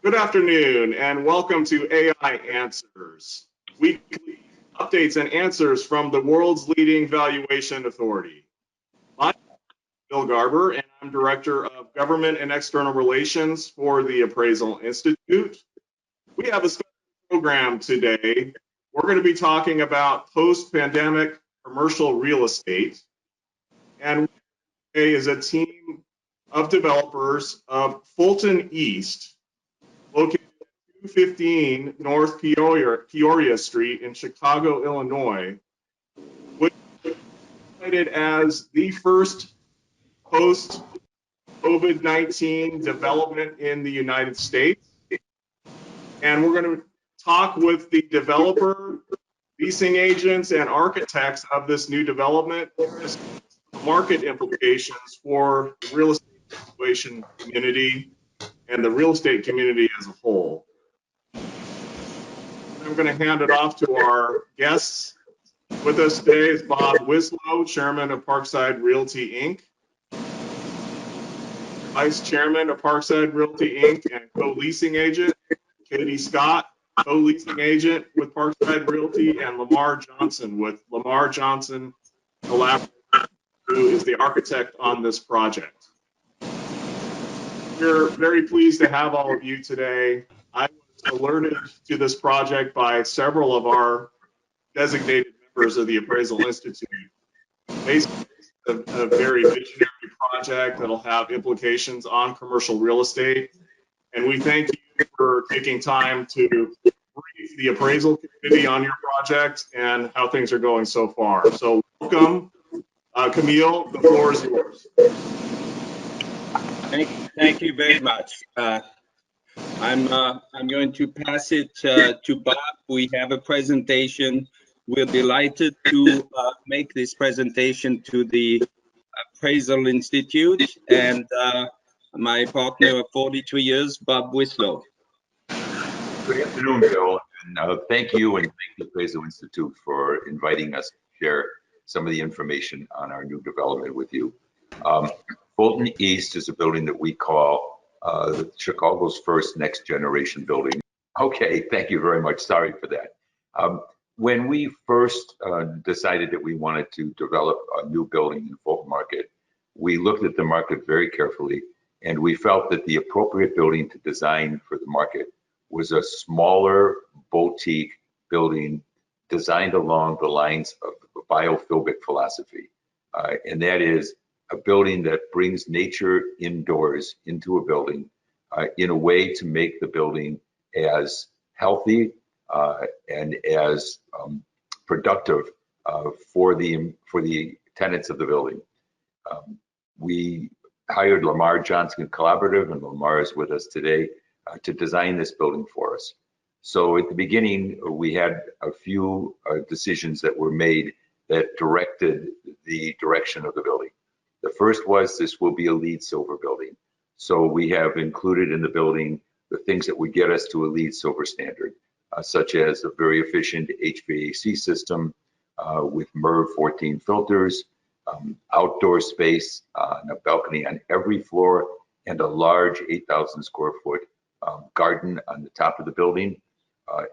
Good afternoon and welcome to AI Answers, weekly updates and answers from the world's leading valuation authority. My name is Bill Garber and I'm Director of Government and External Relations for the Appraisal Institute. We have a special program today. We're going to be talking about post-pandemic commercial real estate, and today is a team of developers of Fulton East, located at 215 North Peoria Street in Chicago, Illinois, which is cited as the first post-COVID-19 development in the United States. And we're going to talk with the developer, leasing agents, and architects of this new development, market implications for the real estate valuation community and the real estate community as a whole. I'm going to hand it off to our guests. With us today is Bob Wislow, Chairman of Parkside-Realty Inc., Vice Chairman of Parkside-Realty Inc. and co-leasing agent, Katie Scott, co-leasing agent with Parkside-Realty, and Lamar Johnson with Lamar Johnson Collaborative, who is the architect on this project. We're very pleased to have all of you today. I was alerted to this project by several of our designated members of the Appraisal Institute. Basically, it's a very visionary project that'll have implications on commercial real estate. And we thank you for taking time to brief the appraisal community on your project and how things are going so far. So welcome. Camille, the floor is yours. Thank you very much. I'm going to pass it to Bob. We have a presentation. We're delighted to make this presentation to the Appraisal Institute and my partner of 43 years, Bob Wislow. Good afternoon, Bill, and thank you and thank the Appraisal Institute for inviting us to share some of the information on our new development with you. Fulton East is a building that we call Chicago's first next generation building. Okay, thank you very much. Sorry for that. When we first decided that we wanted to develop a new building in Fulton Market, we looked at the market very carefully, and we felt that the appropriate building to design for the market was a smaller boutique building designed along the lines of the biophilic philosophy. And that is a building that brings nature indoors into a building in a way to make the building as healthy and as productive for the tenants of the building. We hired Lamar Johnson Collaborative, and Lamar is with us today to design this building for us. So at the beginning, we had a few decisions that were made that directed the direction of the building. The first was this will be a LEED Silver building. So we have included in the building the things that would get us to a LEED Silver standard, such as a very efficient HVAC system with MERV 14 filters, outdoor space, and a balcony on every floor, and a large 8,000 square foot garden on the top of the building,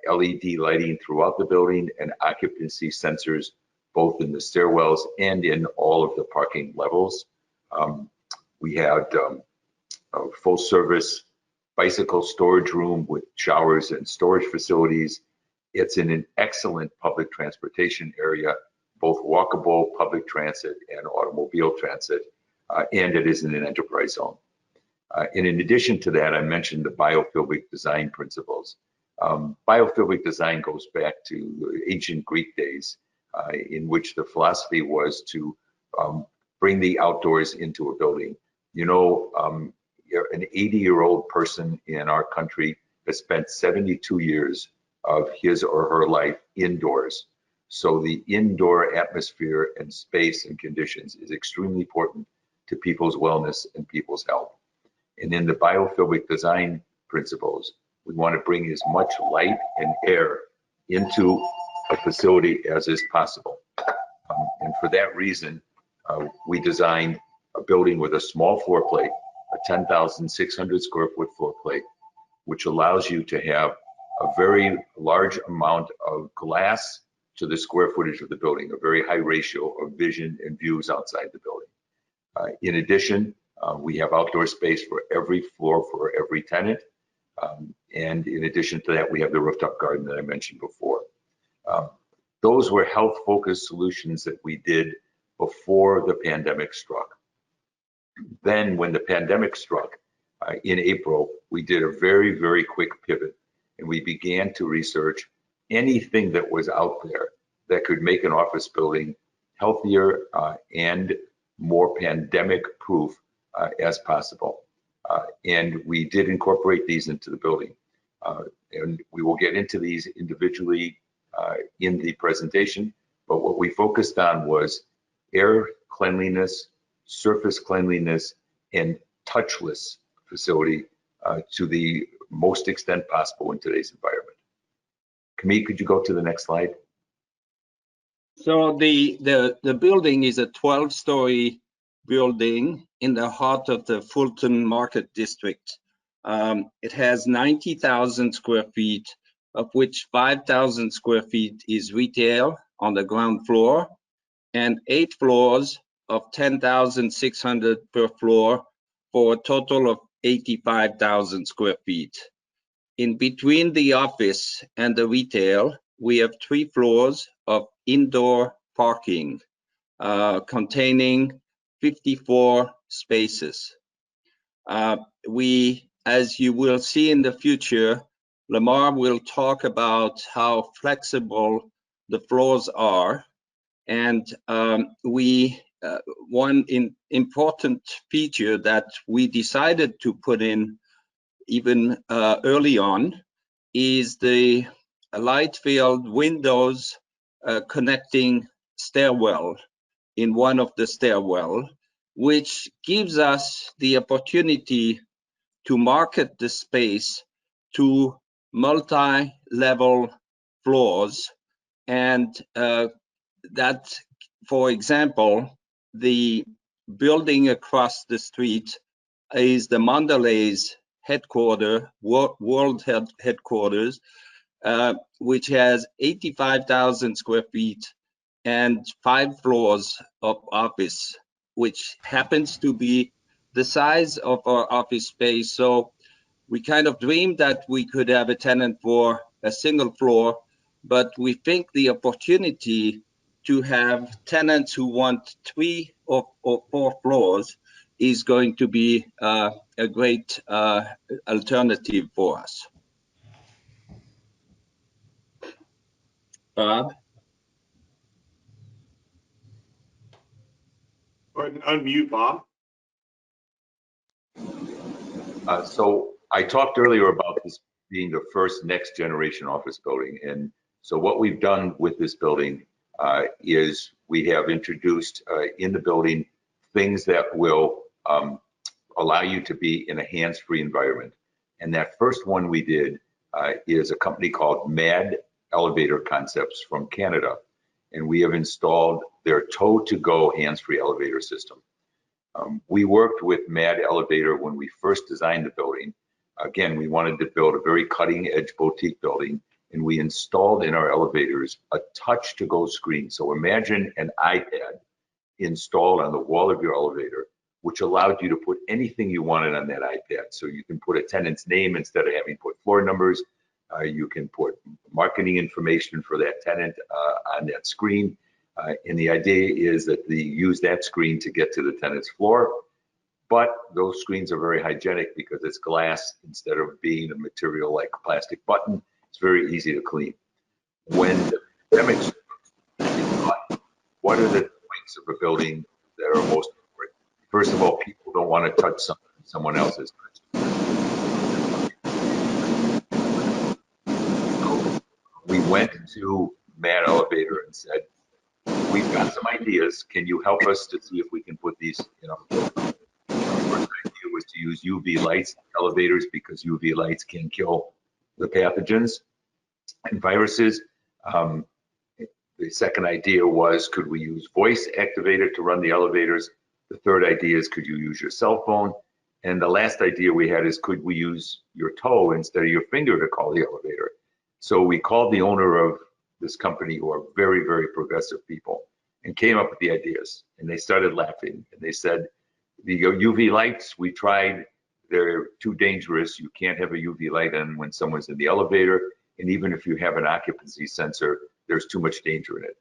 LED lighting throughout the building, and occupancy sensors both in the stairwells and in all of the parking levels. We had a full service bicycle storage room with showers and storage facilities. It's in an excellent public transportation area, both walkable, public transit, and automobile transit, and it is in an enterprise zone. And in addition to that, I mentioned the biophilic design principles. Biophilic design goes back to ancient Greek days, in which the philosophy was to bring the outdoors into a building. You know, an 80-year-old person in our country has spent 72 years of his or her life indoors. So the indoor atmosphere and space and conditions is extremely important to people's wellness and people's health. And in the biophilic design principles, we want to bring as much light and air into a facility as is possible. And for that reason, we designed a building with a small floor plate, a 10,600 square foot floor plate, which allows you to have a very large amount of glass to the square footage of the building, a very high ratio of vision and views outside the building. In addition, we have outdoor space for every floor for every tenant. And in addition to that, we have the rooftop garden that I mentioned before. Those were health-focused solutions that we did before the pandemic struck. Then when the pandemic struck in April, we did a very, very quick pivot, and we began to research anything that was out there that could make an office building healthier and more pandemic proof as possible. And we did incorporate these into the building. And we will get into these individually in the presentation, but what we focused on was air cleanliness, surface cleanliness, and touchless facility to the most extent possible in today's environment. Camille, could you go to the next slide? So the building is a 12-story building in the heart of the Fulton Market District. It has 90,000 square feet, of which 5,000 square feet is retail on the ground floor, and 8 floors of 10,600 per floor, for a total of 85,000 square feet. In between the office and the retail, we have 3 floors of indoor parking containing 54 spaces. As you will see in the future, Lamar will talk about how flexible the floors are. And one important feature that we decided to put in even early on is the light-filled windows connecting stairwell in one of the stairwell, which gives us the opportunity to market the space to multi-level floors. And that, for example, the building across the street is the Mondelez headquarters, world headquarters, which has 85,000 square feet and 5 floors of office, which happens to be the size of our office space. So we kind of dreamed that we could have a tenant for a single floor, but we think the opportunity to have tenants who want 3 or 4 floors is going to be a great alternative for us. Bob? Go ahead and unmute, Bob. So I talked earlier about this being the first next generation office building. And so what we've done with this building is we have introduced in the building things that will allow you to be in a hands-free environment. And that first one we did is a company called MAD Elevator Concepts from Canada. And we have installed their tow-to-go hands-free elevator system. We worked with MAD Elevator when we first designed the building. Again, we wanted to build a very cutting-edge boutique building, and we installed in our elevators a touch-to-go screen. So imagine an iPad installed on the wall of your elevator, which allowed you to put anything you wanted on that iPad. So you can put a tenant's name instead of having put floor numbers. You can put marketing information for that tenant on that screen. And the idea is that they use that screen to get to the tenant's floor. But those screens are very hygienic because it's glass instead of being a material like a plastic button. It's very easy to clean. When the pandemic struck, what are the points of a building that are most important? First of all, people don't want to touch something someone else has touched. So we went to MAD Elevator and said, we've got some ideas. Can you help us to see if we can put these in our building? Our first idea was to use UV lights in elevators because UV lights can kill the pathogens and viruses. The second idea was, could we use voice activator to run the elevators? The third idea is, could you use your cell phone? And the last idea we had is, could we use your toe instead of your finger to call the elevator? So we called the owner of this company, who are very, very progressive people, and came up with the ideas. And they started laughing. And they said, the UV lights, we tried, they're too dangerous. You can't have a UV light on when someone's in the elevator. And even if you have an occupancy sensor, there's too much danger in it.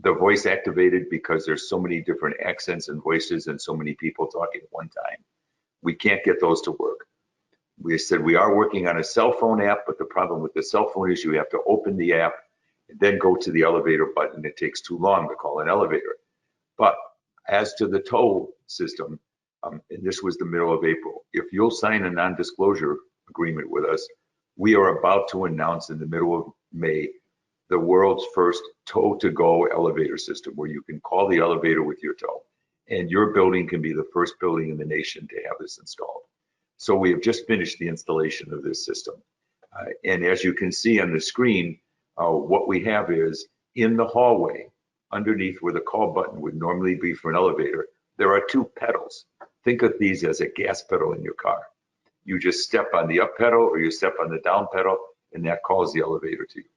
The voice activated, because there's so many different accents and voices and so many people talking at one time. We can't get those to work. We said we are working on a cell phone app, but the problem with the cell phone is you have to open the app and then go to the elevator button. It takes too long to call an elevator. But as to the tow system, and this was the middle of April, if you'll sign a non-disclosure agreement with us, we are about to announce in the middle of May the world's first tow-to-go elevator system, where you can call the elevator with your tow. And your building can be the first building in the nation to have this installed. So we have just finished the installation of this system. And as you can see on the screen, what we have is in the hallway, underneath where the call button would normally be for an elevator, there are two pedals. Think of these as a gas pedal in your car. You just step on the up pedal or you step on the down pedal, and that calls the elevator to you.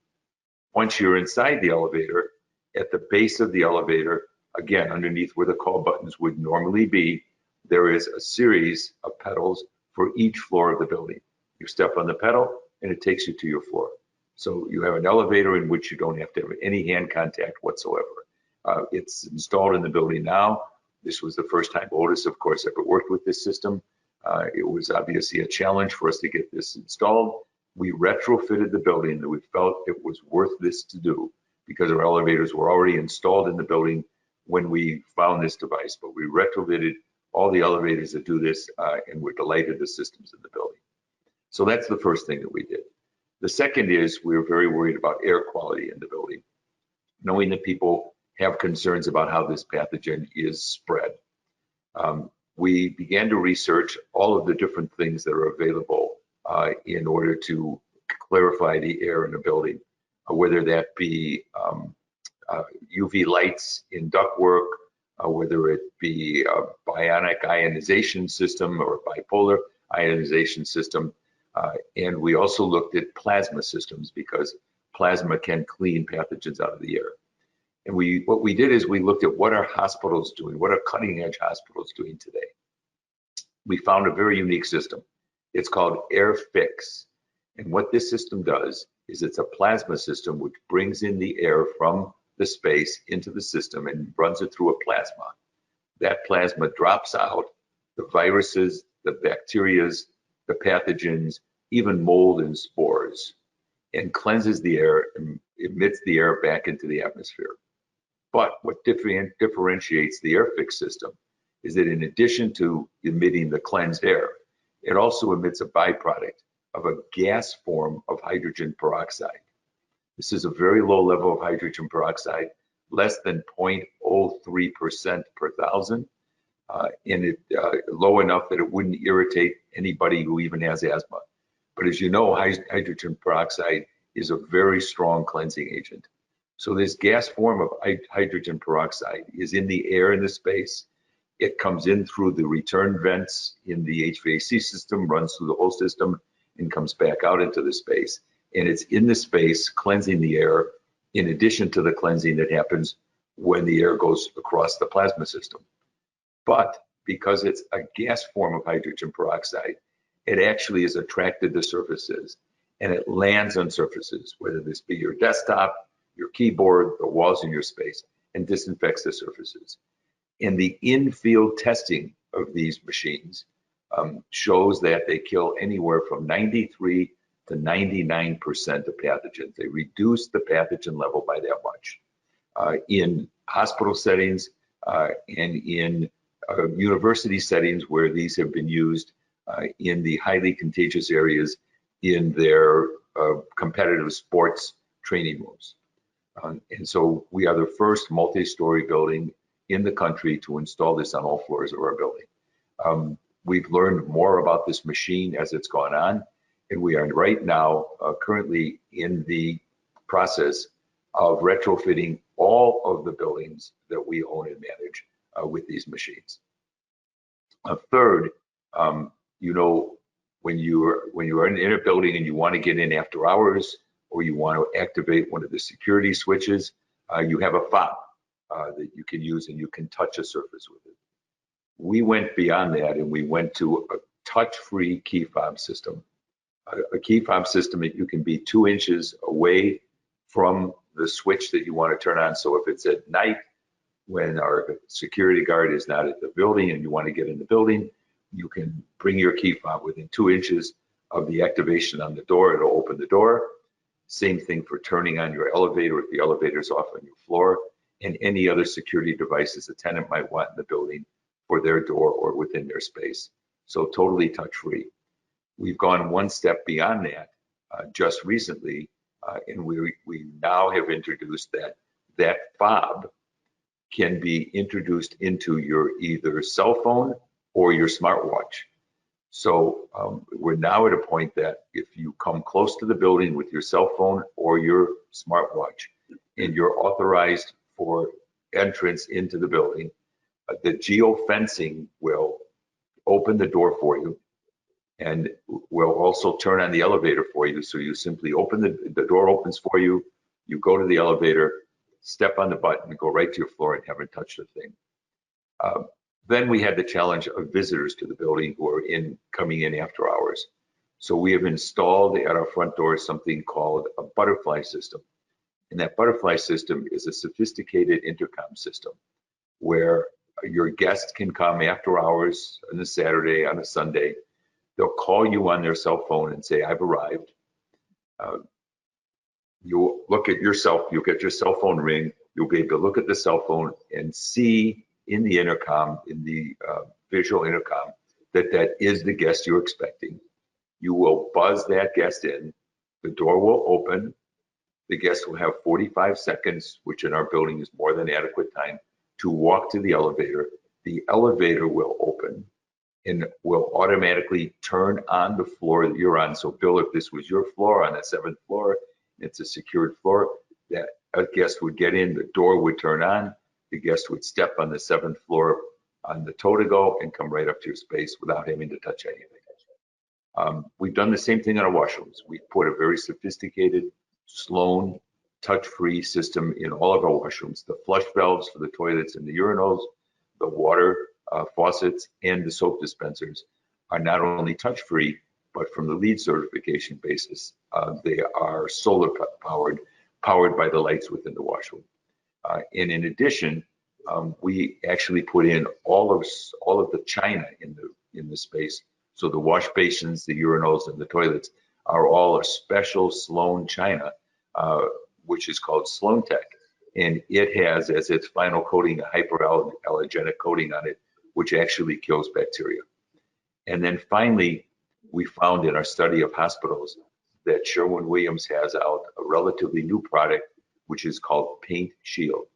Once you're inside the elevator, at the base of the elevator, again, underneath where the call buttons would normally be, there is a series of pedals for each floor of the building. You step on the pedal and it takes you to your floor. So you have an elevator in which you don't have to have any hand contact whatsoever. It's installed in the building now. This was the first time Otis, of course, ever worked with this system. It was obviously a challenge for us to get this installed. We retrofitted the building, and we felt it was worth this to do because our elevators were already installed in the building when we found this device, but we retrofitted all the elevators that do this, and we're delighted the system's in the building. So that's the first thing that we did. The second is we were very worried about air quality in the building, knowing that people have concerns about how this pathogen is spread. We began to research all of the different things that are available in order to clarify the air in a building, whether that be UV lights in ductwork, whether it be a bionic ionization system or bipolar ionization system. And we also looked at plasma systems, because plasma can clean pathogens out of the air. And what we did is we looked at what are hospitals doing, what are cutting edge hospitals doing today. We found a very unique system. It's called AirFix. And what this system does is it's a plasma system which brings in the air from the space into the system and runs it through a plasma. That plasma drops out the viruses, the bacterias, the pathogens, even mold and spores, and cleanses the air and emits the air back into the atmosphere. But what differentiates the AirFix system is that in addition to emitting the cleansed air, it also emits a byproduct of a gas form of hydrogen peroxide. This is a very low level of hydrogen peroxide, less than 0.03% per thousand, and low enough that it wouldn't irritate anybody who even has asthma. But as you know, hydrogen peroxide is a very strong cleansing agent. So this gas form of hydrogen peroxide is in the air in the space. It comes in through the return vents in the HVAC system, runs through the whole system, and comes back out into the space. And it's in the space cleansing the air, in addition to the cleansing that happens when the air goes across the plasma system. But because it's a gas form of hydrogen peroxide, it actually is attracted to surfaces, and it lands on surfaces, whether this be your desktop, your keyboard, the walls in your space, and disinfects the surfaces. And the in-field testing of these machines shows that they kill anywhere from 93 to 99% of pathogens. They reduce the pathogen level by that much. In hospital settings and in university settings where these have been used in the highly contagious areas in their competitive sports training rooms. And so we are the first multi-story building in the country to install this on all floors of our building. We've learned more about this machine as it's gone on, and we are right now currently in the process of retrofitting all of the buildings that we own and manage with these machines. Third, you know, when you're in a building and you want to get in after hours, or you want to activate one of the security switches, you have a fob that you can use, and you can touch a surface with it. We went beyond that, and we went to a touch-free key fob system. A key fob system that you can be 2 inches away from the switch that you want to turn on. So if it's at night when our security guard is not at the building and you want to get in the building, you can bring your key fob within 2 inches of the activation on the door. It'll open the door. Same thing for turning on your elevator if the elevator's off on your floor, and any other security devices a tenant might want in the building for their door or within their space. So totally touch-free. We've gone one step beyond that just recently, and we now have introduced that fob can be introduced into your either cell phone or your smartwatch. So we're now at a point that if you come close to the building with your cell phone or your smartwatch and you're authorized for entrance into the building, the geofencing will open the door for you, and will also turn on the elevator for you. So you simply open the door opens for you, you go to the elevator, step on the button, go right to your floor and haven't touched a thing. Then we had the challenge of visitors to the building who are coming in after hours. So we have installed at our front door something called a butterfly system. And that butterfly system is a sophisticated intercom system where your guests can come after hours on a Saturday, on a Sunday. They'll call you on their cell phone and say, I've arrived. You'll look at yourself, you'll get your cell phone ring, you'll be able to look at the cell phone and see in the intercom, in the visual intercom, that is the guest you're expecting. You will buzz that guest in, the door will open, the guest will have 45 seconds, which in our building is more than adequate time, to walk to the elevator. The elevator will open and will automatically turn on the floor that you're on. So Bill, if this was your floor on the 7th floor, it's a secured floor, that a guest would get in, the door would turn on, the guest would step on the 7th floor on the toe to go and come right up to your space without having to touch anything. We've done the same thing on our washrooms. We've put a very sophisticated Sloan touch-free system in all of our washrooms. The flush valves for the toilets and the urinals, the water faucets, and the soap dispensers are not only touch-free, but from the LEED certification basis, they are solar powered by the lights within the washroom. And in addition, we actually put in all of the china in the space. So the wash basins, the urinals, and the toilets are all a special Sloan china, which is called Sloan Tech. And it has as its final coating a hyperallergenic coating on it, which actually kills bacteria. And then finally, we found in our study of hospitals that Sherwin-Williams has out a relatively new product, which is called Paint Shield.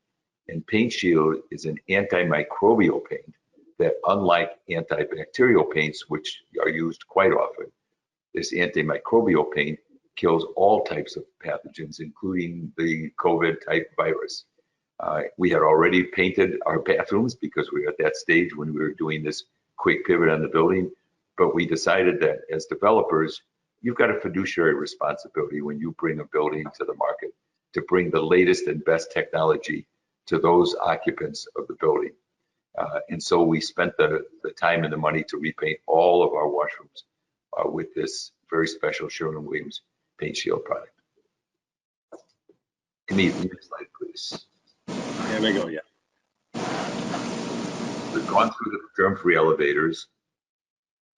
And Paint Shield is an antimicrobial paint that, unlike antibacterial paints, which are used quite often, this antimicrobial paint kills all types of pathogens, including the COVID type virus. We had already painted our bathrooms because we were at that stage when we were doing this quick pivot on the building. But we decided that as developers, you've got a fiduciary responsibility when you bring a building to the market to bring the latest and best technology to those occupants of the building. And so we spent the time and the money to repaint all of our washrooms with this very special Sherwin-Williams Paint Shield product. Camille, next slide, please. There we go, yeah. We've gone through the germ-free elevators,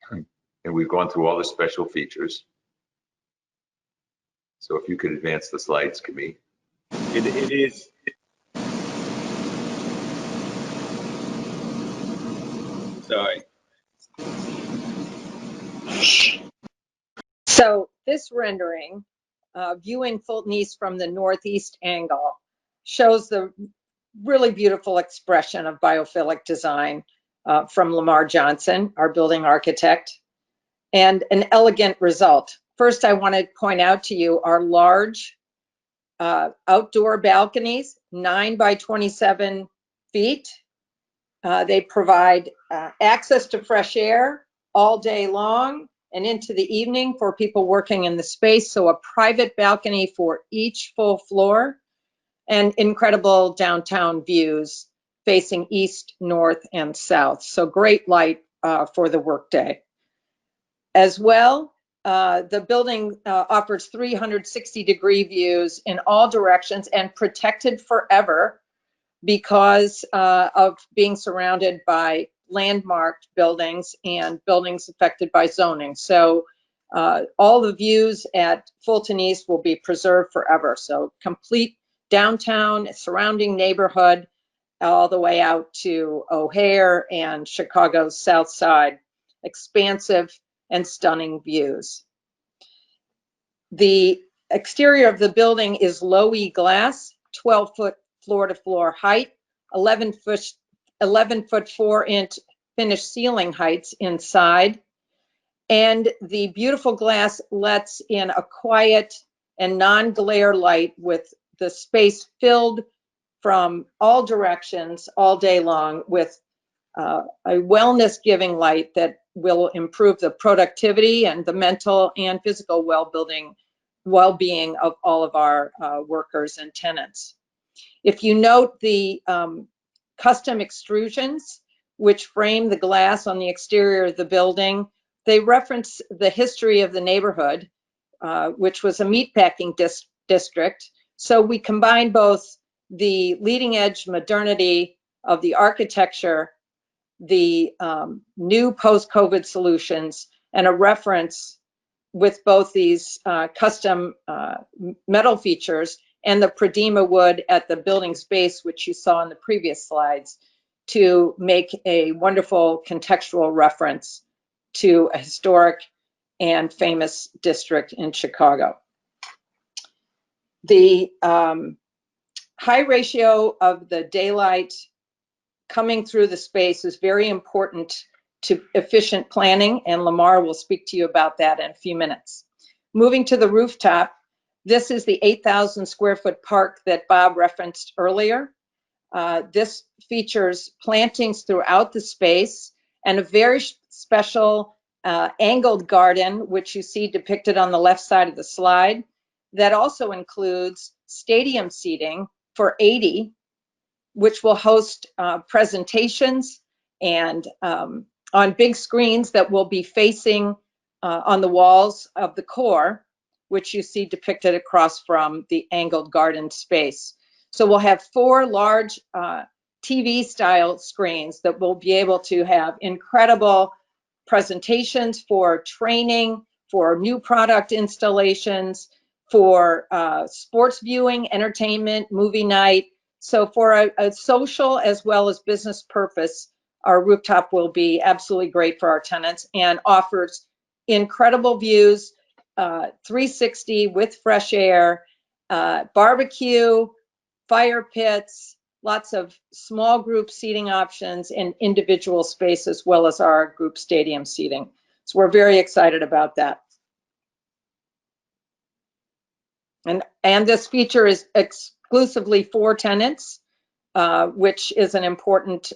and we've gone through all the special features. So if you could advance the slides, Camille. It is. Sorry. So this rendering, viewing Fulton East from the northeast angle, shows the really beautiful expression of biophilic design from Lamar Johnson, our building architect, and an elegant result. First, I want to point out to you our large outdoor balconies, 9 by 27 feet. They provide access to fresh air, all day long and into the evening for people working in the space. So a private balcony for each full floor, and incredible downtown views facing east, north, and south. So great light for the workday. As well, the building offers 360-degree views in all directions and protected forever because of being surrounded by landmarked buildings and buildings affected by zoning. So all the views at Fulton East will be preserved forever. So complete downtown, surrounding neighborhood, all the way out to O'Hare and Chicago's South Side. Expansive and stunning views. The exterior of the building is low E glass, 12-foot floor-to-floor height, 11-foot 4-inch finished ceiling heights inside, and the beautiful glass lets in a quiet and non-glare light with the space filled from all directions all day long with a wellness-giving light that will improve the productivity and the mental and physical well-being of all of our workers and tenants. If you note the custom extrusions, which frame the glass on the exterior of the building, they reference the history of the neighborhood, which was a meatpacking district. So we combine both the leading edge modernity of the architecture, the new post-COVID solutions, and a reference with both these custom metal features and the Pradima wood at the building's base, which you saw in the previous slides, to make a wonderful contextual reference to a historic and famous district in Chicago. The high ratio of the daylight coming through the space is very important to efficient planning, and Lamar will speak to you about that in a few minutes. Moving to the rooftop, this is the 8,000 square foot park that Bob referenced earlier. This features plantings throughout the space and a very special angled garden, which you see depicted on the left side of the slide, that also includes stadium seating for 80, which will host presentations and on big screens that will be facing on the walls of the core, which you see depicted across from the angled garden space. So we'll have 4 large TV style screens that will be able to have incredible presentations for training, for new product installations, for sports viewing, entertainment, movie night. So for a social as well as business purpose, our rooftop will be absolutely great for our tenants and offers incredible views, 360 with fresh air, barbecue, fire pits, lots of small group seating options and individual space, as well as our group stadium seating. So we're very excited about that. And this feature is exclusively for tenants, which is an important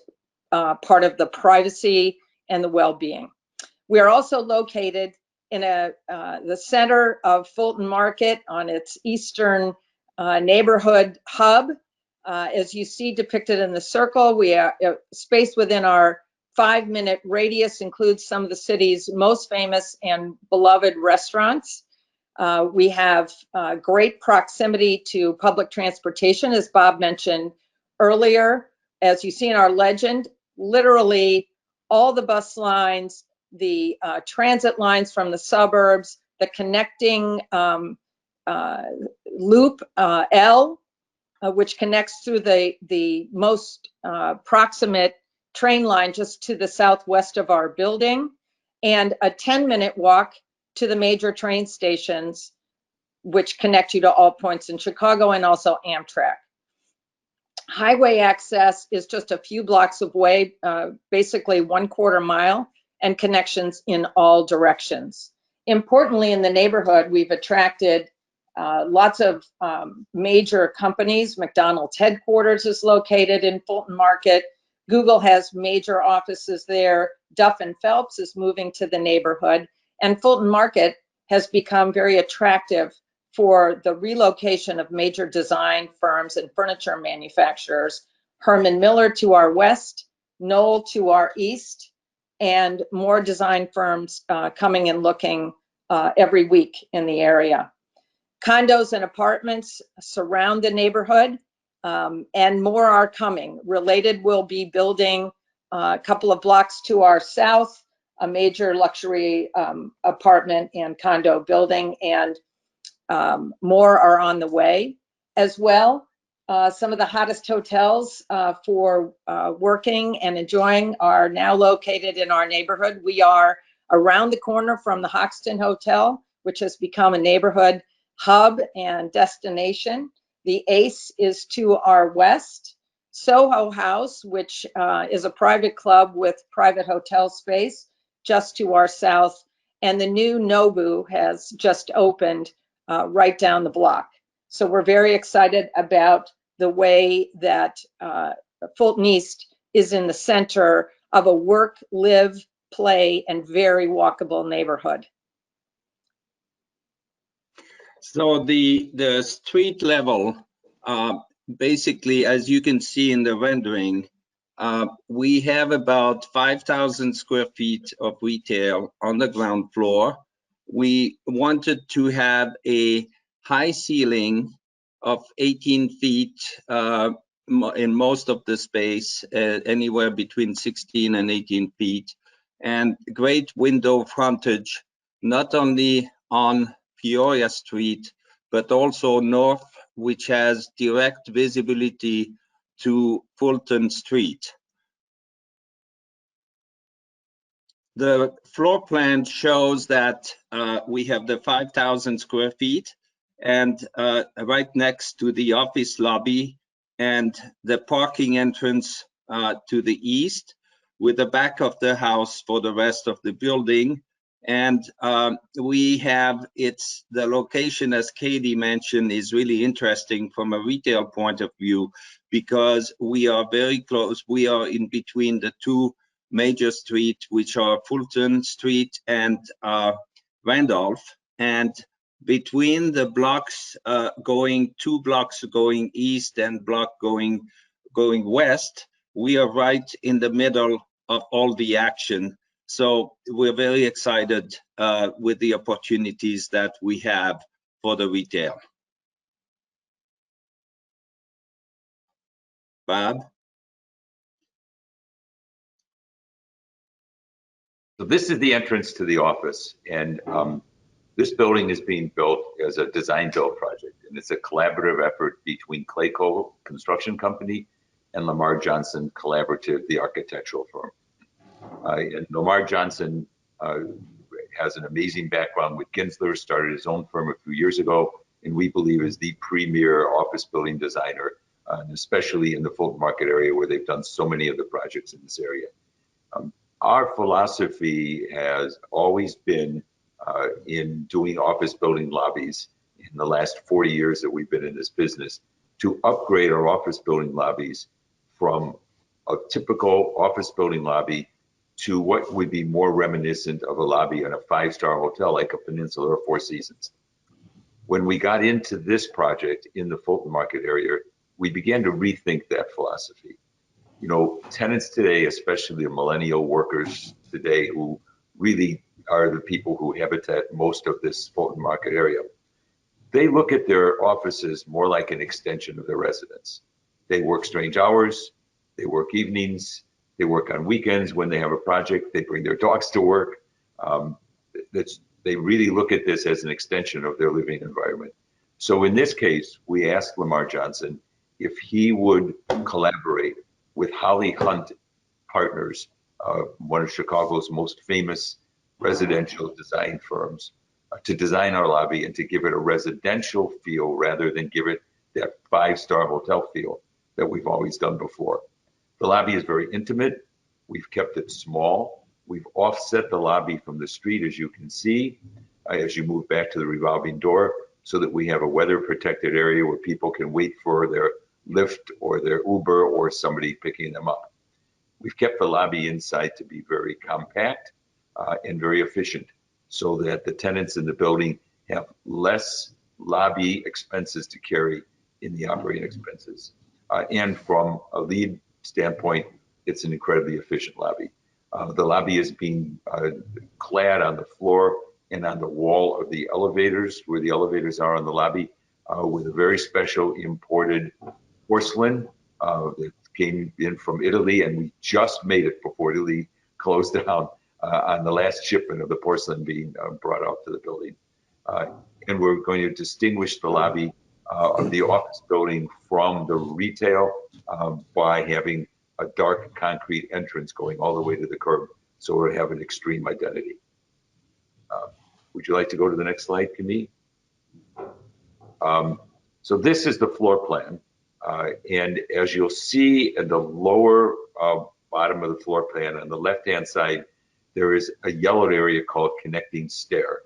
part of the privacy and the well-being. We are also located in the center of Fulton Market on its eastern neighborhood hub. As you see depicted in the circle, we are space within our 5-minute radius includes some of the city's most famous and beloved restaurants. We have great proximity to public transportation, as Bob mentioned earlier. As you see in our legend, literally all the bus lines, the transit lines from the suburbs, the connecting loop L, which connects through the most proximate train line just to the southwest of our building, and a 10-minute walk to the major train stations, which connect you to all points in Chicago, and also Amtrak. Highway access is just a few blocks away, basically 1/4 mile, and connections in all directions. Importantly, in the neighborhood, we've attracted lots of major companies. McDonald's headquarters is located in Fulton Market. Google has major offices there. Duff and Phelps is moving to the neighborhood, and Fulton Market has become very attractive for the relocation of major design firms and furniture manufacturers. Herman Miller to our west, Knoll to our east, and more design firms coming and looking every week in the area. Condos and apartments surround the neighborhood, and more are coming. Related will be building a couple of blocks to our south, a major luxury apartment and condo building, and more are on the way as well. Some of the hottest hotels for working and enjoying are now located in our neighborhood. We are around the corner from the Hoxton Hotel, which has become a neighborhood hub and destination. The Ace is to our west. Soho House, which is a private club with private hotel space, just to our south. And the new Nobu has just opened right down the block. So we're very excited about the way that Fulton East is in the center of a work, live, play, and very walkable neighborhood. So the street level, basically, as you can see in the rendering, we have about 5,000 square feet of retail on the ground floor. We wanted to have a high ceiling of 18 feet in most of the space, anywhere between 16 and 18 feet, and great window frontage, not only on Peoria Street, but also north, which has direct visibility to Fulton Street. The floor plan shows that we have the 5,000 square feet, and right next to the office lobby and the parking entrance to the east, with the back of the house for the rest of the building. And we have, the location, as Katie mentioned, is really interesting from a retail point of view, because we are very close. We are in between the two major streets, which are Fulton Street and Randolph. And between the blocks two blocks going east and block going west, we are right in the middle of all the action. So we're very excited with the opportunities that we have for the retail. Bob? So this is the entrance to the office, and this building is being built as a design build project, and it's a collaborative effort between Clayco Construction Company and Lamar Johnson Collaborative, the architectural firm. And Lamar Johnson has an amazing background with Ginsler, started his own firm a few years ago, and we believe is the premier office building designer, and especially in the Fulton Market area where they've done so many of the projects in this area. Our philosophy has always been in doing office building lobbies in the last 40 years that we've been in this business, to upgrade our office building lobbies from a typical office building lobby to what would be more reminiscent of a lobby in a five-star hotel like a Peninsula or Four Seasons. When we got into this project in the Fulton Market area, we began to rethink that philosophy. You know, tenants today, especially the millennial workers today, who really are the people who habitat most of this Fulton Market area, they look at their offices more like an extension of their residence. They work strange hours, they work evenings, they work on weekends. When they have a project, they bring their dogs to work. They really look at this as an extension of their living environment. So in this case, we asked Lamar Johnson if he would collaborate with Holly Hunt Partners, one of Chicago's most famous residential design firms, to design our lobby and to give it a residential feel rather than give it that five-star hotel feel that we've always done before. The lobby is very intimate. We've kept it small. We've offset the lobby from the street, as you can see, as you move back to the revolving door, so that we have a weather-protected area where people can wait for their Lyft or their Uber or somebody picking them up. We've kept the lobby inside to be very compact and very efficient so that the tenants in the building have less lobby expenses to carry in the operating expenses. And from a LEED standpoint, it's an incredibly efficient lobby. The lobby is being clad on the floor and on the wall of the elevators, where the elevators are in the lobby, with a very special imported porcelain that came in from Italy, and we just made it before Italy closed down on the last shipment of the porcelain being brought out to the building. And we're going to distinguish the lobby of the office building from the retail by having a dark concrete entrance going all the way to the curb, so we'll have an extreme identity. Would you like to go to the next slide, Camille? So this is the floor plan. And as you'll see in the lower bottom of the floor plan on the left-hand side, there is a yellowed area called connecting stair.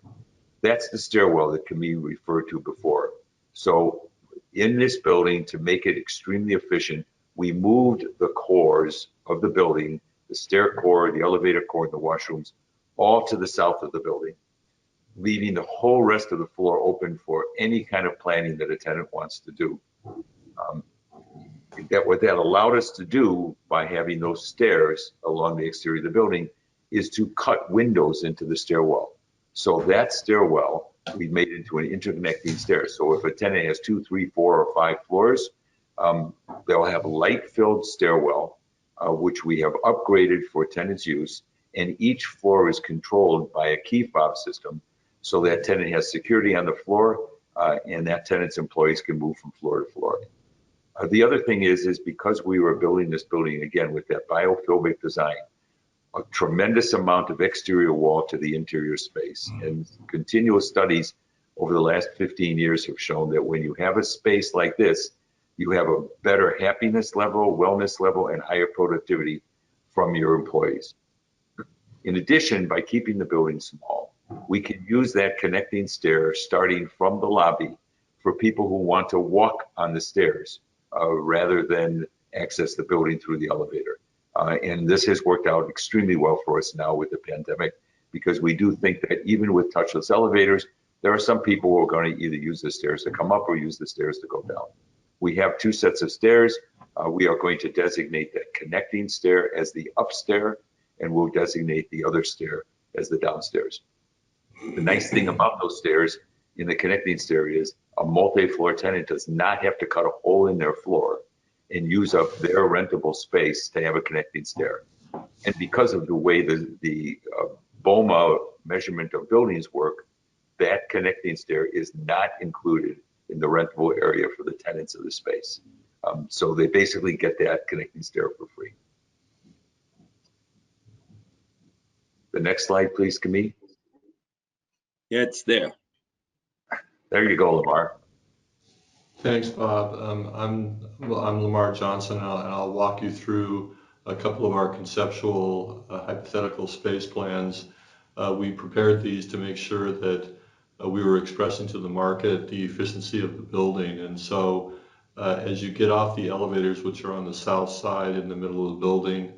That's the stairwell that Camille referred to before. So in this building, to make it extremely efficient, we moved the cores of the building, the stair core, the elevator core, and the washrooms, all to the south of the building, leaving the whole rest of the floor open for any kind of planning that a tenant wants to do. What that allowed us to do by having those stairs along the exterior of the building is to cut windows into the stairwell. So that stairwell, we made into an interconnecting stair. So if a tenant has 2, 3, 4, or 5 floors, they'll have a light-filled stairwell, which we have upgraded for tenants' use, and each floor is controlled by a key fob system, so that tenant has security on the floor, and that tenant's employees can move from floor to floor. The other thing is because we were building this building, again, with that biophilic design, a tremendous amount of exterior wall to the interior space. And continuous studies over the last 15 years have shown that when you have a space like this, you have a better happiness level, wellness level, and higher productivity from your employees. In addition, by keeping the building small, we can use that connecting stair starting from the lobby for people who want to walk on the stairs rather than access the building through the elevator. And this has worked out extremely well for us now with the pandemic, because we do think that even with touchless elevators, there are some people who are going to either use the stairs to come up or use the stairs to go down. We have 2 sets of stairs. We are going to designate that connecting stair as the upstair, and we'll designate the other stair as the downstairs. The nice thing about those stairs in the connecting stair is a multi-floor tenant does not have to cut a hole in their floor and use up their rentable space to have a connecting stair. And because of the way the BOMA measurement of buildings work, that connecting stair is not included in the rentable area for the tenants of the space. So they basically get that connecting stair for free. The next slide, please, Camille. Yeah, it's there. There you go, Lamar. Thanks, Bob. I'm Lamar Johnson, and I'll walk you through a couple of our conceptual hypothetical space plans. We prepared these to make sure that we were expressing to the market the efficiency of the building. And so as you get off the elevators, which are on the south side in the middle of the building,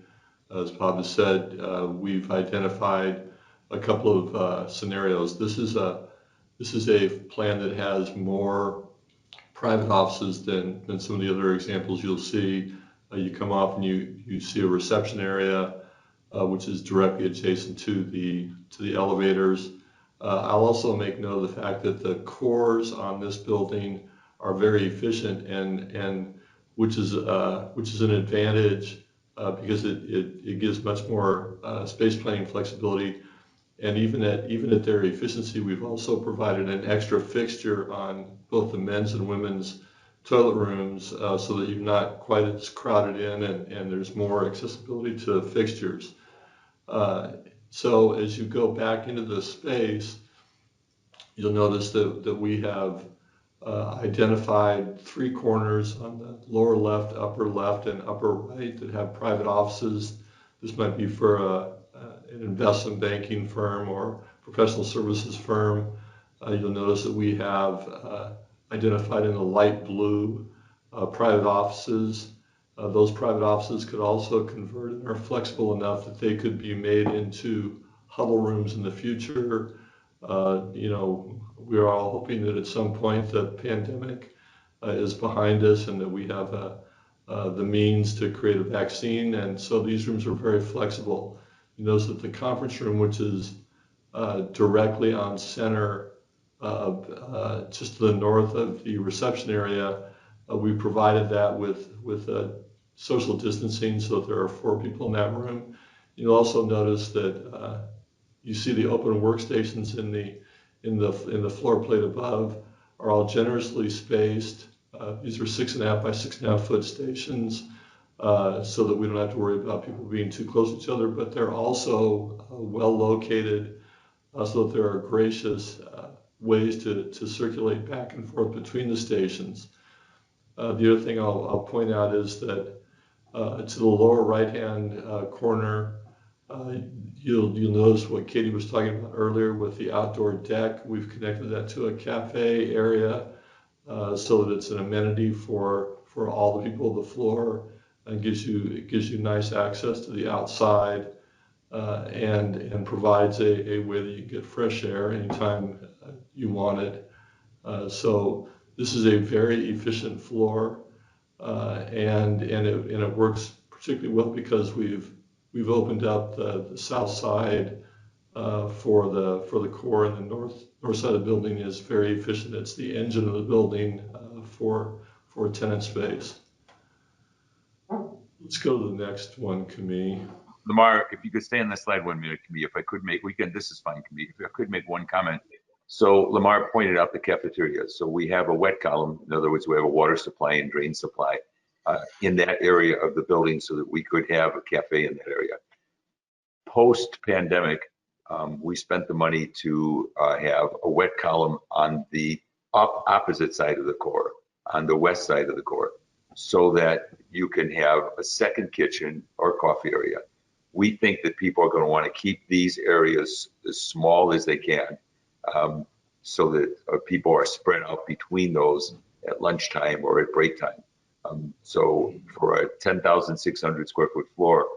as Bob has said, we've identified a couple of scenarios. This is a plan that has more private offices than some of the other examples you'll see. You come off and you see a reception area, which is directly adjacent to the elevators. I'll also make note of the fact that the cores on this building are very efficient, and which is an advantage because it gives much more space planning flexibility. And even at their efficiency, we've also provided an extra fixture on both the men's and women's toilet rooms so that you're not quite as crowded in, and there's more accessibility to fixtures. So as you go back into the space, you'll notice that we have identified 3 corners on the lower left, and upper right that have private offices. This might be for an investment banking firm or professional services firm. You'll notice that we have identified in the light blue private offices. Those private offices could also convert and are flexible enough that they could be made into huddle rooms in the future. We're all hoping that at some point the pandemic is behind us and that we have the means to create a vaccine. And so these rooms are very flexible. You notice that the conference room, which is directly on center, just to the north of the reception area, we provided that with social distancing so that there are 4 people in that room. You'll also notice that you see the open workstations in the floor plate above are all generously spaced. These are 6.5 by 6.5 foot stations, so that we don't have to worry about people being too close to each other, but they're also well located, so that there are gracious ways to circulate back and forth between the stations. The other thing I'll point out is that to the lower right-hand corner, you'll notice what Katie was talking about earlier with the outdoor deck. We've connected that to a cafe area so that it's an amenity for all the people of the floor, and it gives you nice access to the outside, and provides a way that you get fresh air anytime you want it. So this is a very efficient floor, and it works particularly well because we've opened up the south side for the core, and the north side of the building is very efficient. It's the engine of the building for tenant space. Let's go to the next one, Camille. Lamar, if you could stay on the slide 1 minute, Camille, if I could make, this is fine, Camille, if I could make one comment. So Lamar pointed out the cafeteria. So we have a wet column. In other words, we have a water supply and drain supply in that area of the building so that we could have a cafe in that area. Post-pandemic, we spent the money to have a wet column on the opposite side of the core, on the west side of the core, so that you can have a second kitchen or coffee area. We think that people are going to want to keep these areas as small as they can, so that people are spread out between those at lunchtime or at break time. So for a 10,600 square foot floor,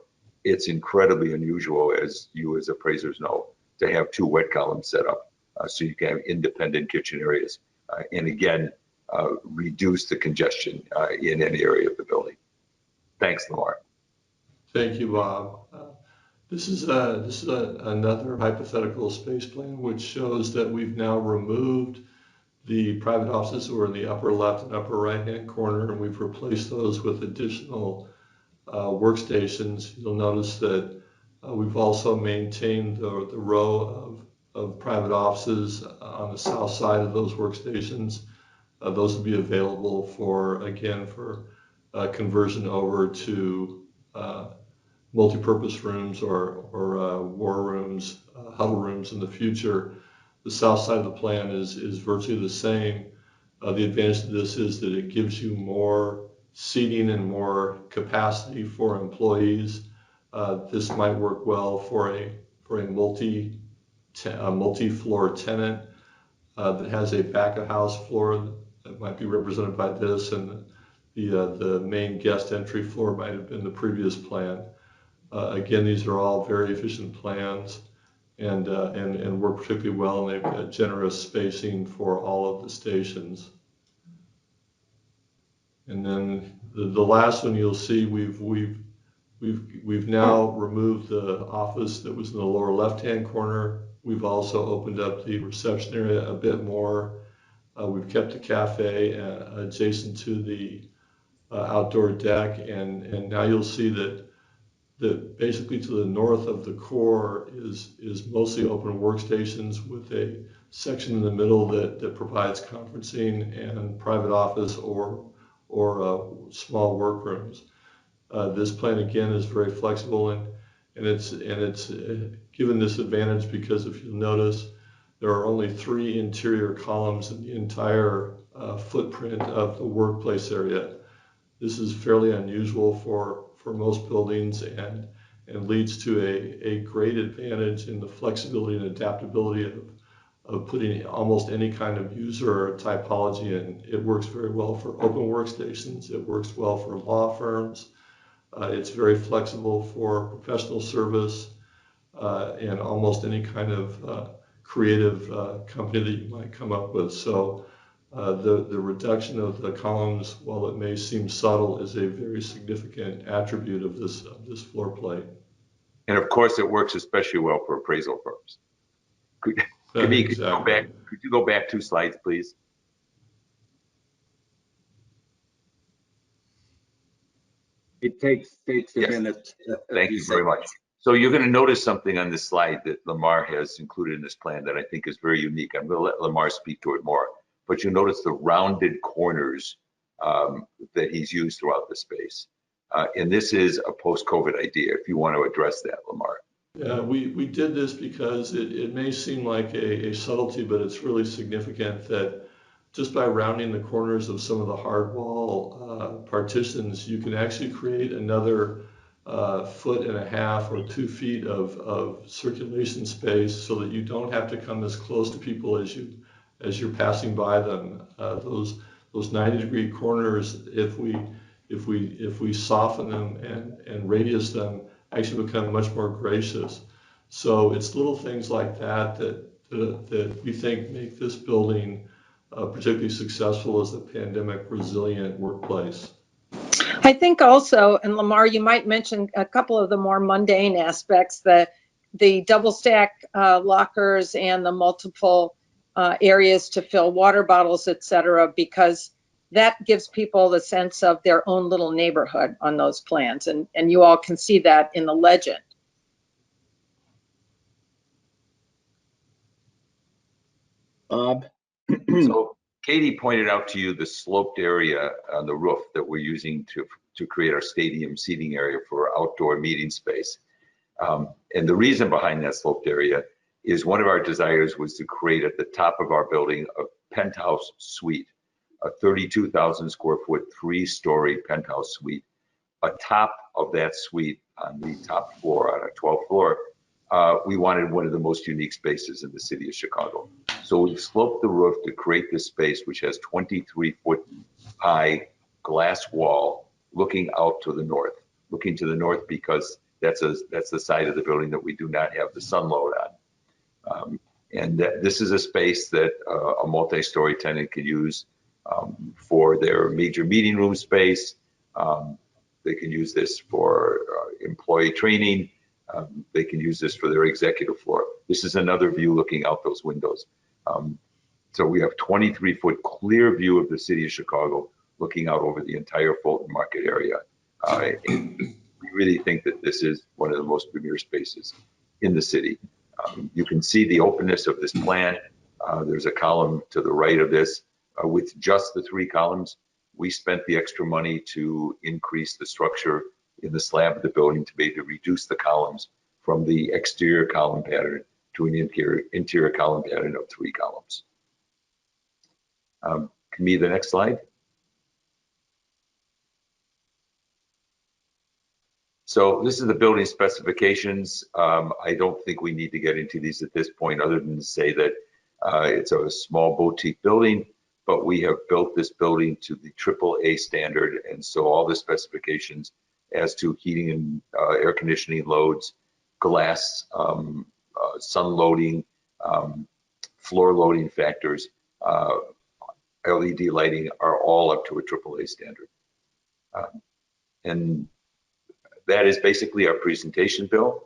it's incredibly unusual, as you as appraisers know, to have 2 wet columns set up, so you can have independent kitchen areas, and again, reduce the congestion in any area of the building. Thanks, Lamar. Thank you, Bob. This is another hypothetical space plan which shows that we've now removed the private offices that were in the upper left and upper right hand corner, and we've replaced those with additional workstations. You'll notice that we've also maintained the row of private offices on the south side of those workstations. Those will be available for conversion over to multi-purpose rooms or war rooms, huddle rooms in the future. The south side of the plan is virtually the same. The advantage of this is that it gives you more seating and more capacity for employees. This might work well for a multi-floor tenant that has a back of house floor that might be represented by this, and the main guest entry floor might have been the previous plan. Again, these are all very efficient plans, and work particularly well, and they've got generous spacing for all of the stations. And then the last one you'll see, we've now removed the office that was in the lower left-hand corner. We've also opened up the reception area a bit more. We've kept the cafe adjacent to the outdoor deck, and now you'll see that basically to the north of the core is mostly open workstations with a section in the middle that provides conferencing and private office or small workrooms. This plan again is very flexible, and it's given this advantage because if you'll notice, there are only 3 interior columns in the entire footprint of the workplace area. This is fairly unusual for most buildings, and leads to a great advantage in the flexibility and adaptability putting almost any kind of user typology in. It works very well for open workstations. It works well for law firms. It's very flexible for professional service and almost any kind of creative company that you might come up with. So the reduction of the columns, while it may seem subtle, is a very significant attribute of this floor plate. And of course, it works especially well for appraisal firms. Camille, could you go back 2 slides, please? It takes a Yes. minute. Thank you very much. So you're going to notice something on this slide that Lamar has included in this plan that I think is very unique. I'm going to let Lamar speak to it more, but you notice the rounded corners that he's used throughout the space. And this is a post-COVID idea, if you want to address that, Lamar. Yeah, we did this because it may seem like a subtlety, but it's really significant that just by rounding the corners of some of the hard wall partitions, you can actually create another 1.5 feet or 2 feet of circulation space so that you don't have to come as close to people as you're passing by them. Those 90-degree corners, if we soften them and radius them, actually become much more gracious. So it's little things like that we think make this building particularly successful as a pandemic resilient workplace. I think also, and Lamar, you might mention a couple of the more mundane aspects, the double stack lockers and the multiple areas to fill water bottles, et cetera, because that gives people the sense of their own little neighborhood on those plans. And you all can see that in the legend. Bob? So Katie pointed out to you the sloped area on the roof that we're using to create our stadium seating area for outdoor meeting space. And the reason behind that sloped area is one of our desires was to create at the top of our building a penthouse suite, a 32,000 square foot, 3-story penthouse suite. Atop of that suite on the top floor, on our 12th floor, we wanted one of the most unique spaces in the city of Chicago. So we've sloped the roof to create this space, which has 23-foot high glass wall looking out to the north. Looking to the north because that's the side of the building that we do not have the sun load on. This is a space that a multi-story tenant can use for their major meeting room space. They can use this for employee training. They can use this for their executive floor. This is another view looking out those windows. So we have 23-foot clear view of the city of Chicago looking out over the entire Fulton Market area. And we really think that this is one of the most premier spaces in the city. You can see the openness of this plan. There's a column to the right of this. With just the 3 columns, we spent the extra money to increase the structure in the slab of the building to be able to reduce the columns from the exterior column pattern to an interior column pattern of 3 columns. Camille, the next slide. So this is the building specifications. I don't think we need to get into these at this point other than to say that it's a small boutique building, but we have built this building to the AAA standard. And so all the specifications as to heating and air conditioning loads, glass, sun loading, floor loading factors, LED lighting are all up to a AAA standard. And that is basically our presentation, Bill.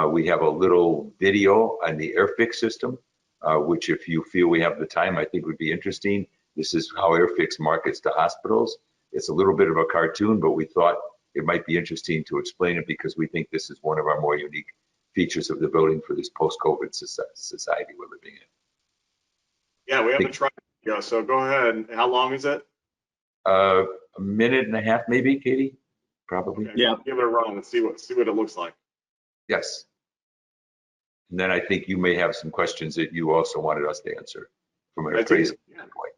We have a little video on the AirFix system, which if you feel we have the time, I think would be interesting. This is how AirFix markets to hospitals. It's a little bit of a cartoon, but we thought it might be interesting to explain it because we think this is one of our more unique features of the building for this post-COVID society we're living in. Yeah, we haven't tried it yet, so go ahead. How long is it? A minute and a half, maybe, Katie? Probably. Okay, Yeah. give it a run and see what it looks like. Yes. And then I think you may have some questions that you also wanted us to answer from an appraisal standpoint.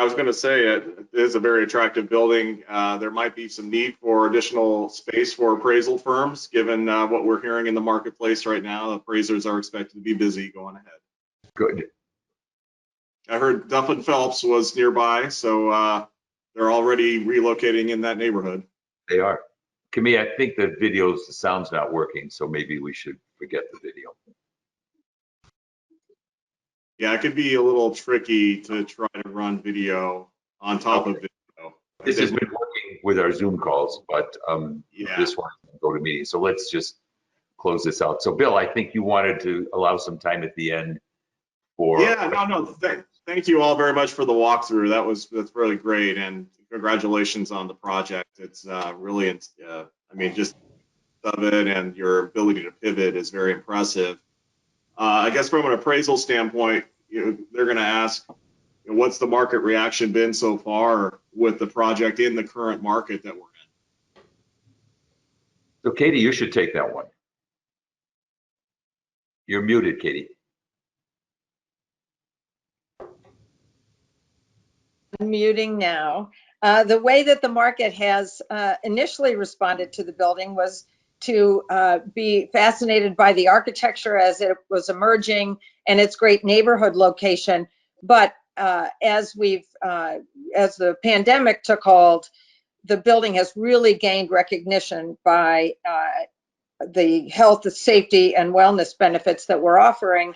I was going to say it is a very attractive building. There might be some need for additional space for appraisal firms, given what we're hearing in the marketplace right now. Appraisers are expected to be busy going ahead. Good. I heard Duff and Phelps was nearby, so they're already relocating in that neighborhood. They are. Camille, I think the sound's not working, so maybe we should forget the video. Yeah, it could be a little tricky to try to run video on top of video. This has been working with our Zoom calls, but Yeah. this one go to meeting. So let's just close this out. So Bill, I think you wanted to allow some time at the end for. Yeah, no. Thank you all very much for the walkthrough. That's really great, and congratulations on the project. It's really, I mean, just of it and your ability to pivot is very impressive. I guess from an appraisal standpoint, they're going to ask, what's the market reaction been so far with the project in the current market that we're in? So Katie, you should take that one. You're muted, Katie. Unmuting now. The way that the market has initially responded to the building was to be fascinated by the architecture as it was emerging and its great neighborhood location. But as the pandemic took hold, the building has really gained recognition by the health, safety, and wellness benefits that we're offering,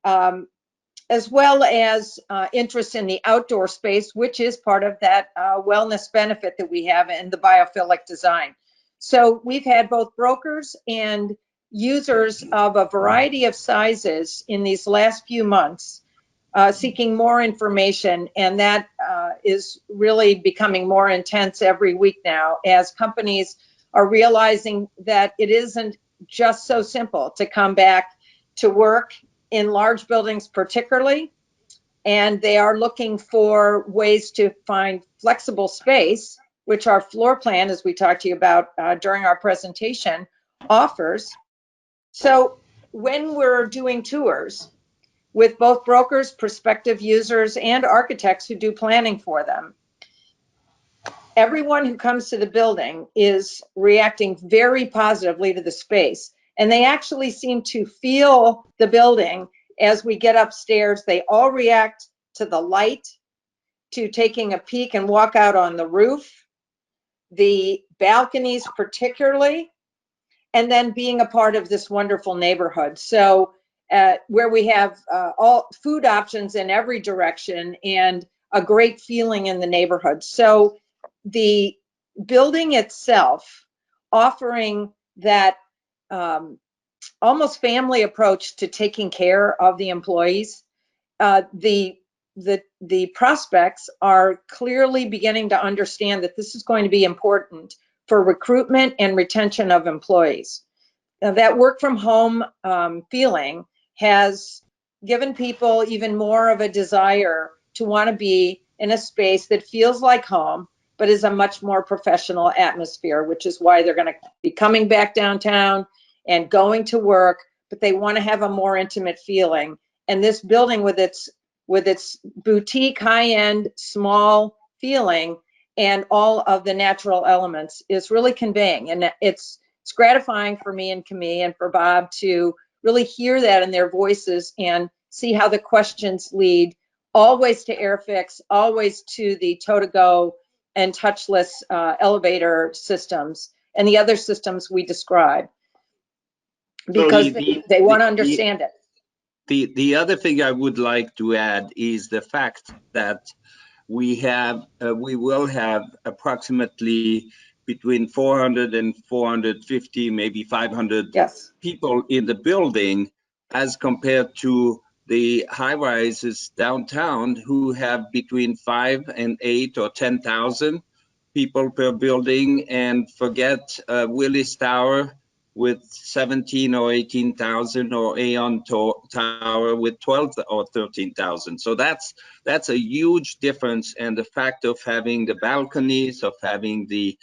as well as interest in the outdoor space, which is part of that wellness benefit that we have in the biophilic design. So we've had both brokers and users of a variety of sizes in these last few months seeking more information, and that is really becoming more intense every week now as companies are realizing that it isn't just so simple to come back to work in large buildings particularly, and they are looking for ways to find flexible space, which our floor plan, as we talked to you about during our presentation, offers. So when we're doing tours with both brokers, prospective users, and architects who do planning for them, everyone who comes to the building is reacting very positively to the space. And they actually seem to feel the building as we get upstairs. They all react to the light, to taking a peek and walk out on the roof, the balconies particularly, and then being a part of this wonderful neighborhood. So where we have all food options in every direction and a great feeling in the neighborhood. So the building itself offering that almost family approach to taking care of the employees, the prospects are clearly beginning to understand that this is going to be important for recruitment and retention of employees. Now, that work from home feeling has given people even more of a desire to want to be in a space that feels like home, but is a much more professional atmosphere, which is why they're going to be coming back downtown and going to work, but they want to have a more intimate feeling. And this building with its boutique, high-end, small feeling and all of the natural elements is really conveying. And it's gratifying for me and Camille and for Bob to really hear that in their voices and see how the questions lead always to AirFix, always to the toe-to-go and touchless elevator systems and the other systems we describe, because they want to understand it. The other thing I would like to add is the fact that we will have approximately between 400 and 450, maybe 500 people in the building, as compared to the high rises downtown who have between 5 and 8 or 10,000 people per building, and forget Willis Tower with 17 or 18,000, or Aeon Tower with 12 or 13,000. So that's a huge difference. And the fact of having the balconies, of having the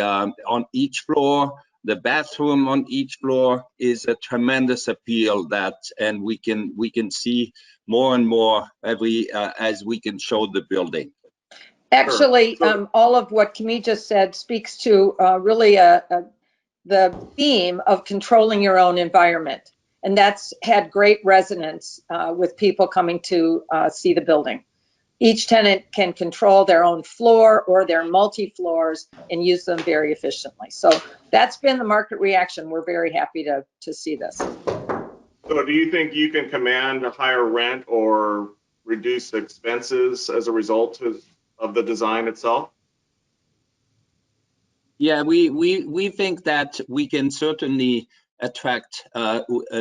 on each floor, The bathroom on each floor is a tremendous appeal and we can see more and more as we can show the building. Actually, So- all of what Camille just said speaks to really the theme of controlling your own environment. And that's had great resonance with people coming to see the building. Each tenant can control their own floor or their multi-floors and use them very efficiently. So that's been the market reaction. We're very happy to see this. So do you think you can command a higher rent or reduce expenses as a result of the design itself? Yeah, we think that we can certainly attract.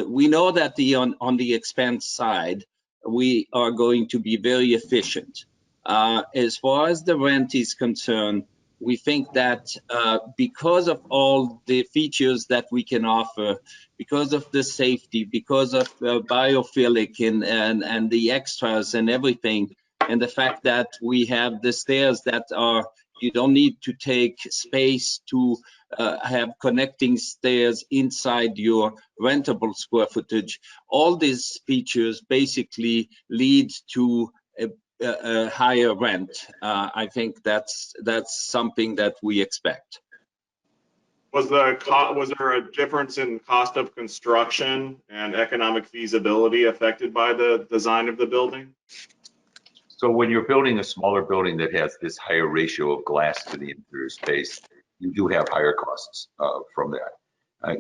We know that on the expense side, we are going to be very efficient. As far as the rent is concerned, we think that because of all the features that we can offer, because of the safety, because of biophilic and the extras and everything, and the fact that we have the stairs that are, you don't need to take space to have connecting stairs inside your rentable square footage. All these features basically lead to a higher rent. I think that's something that we expect. Was there a difference in cost of construction and economic feasibility affected by the design of the building? So when you're building a smaller building that has this higher ratio of glass to the interior space, you do have higher costs from that.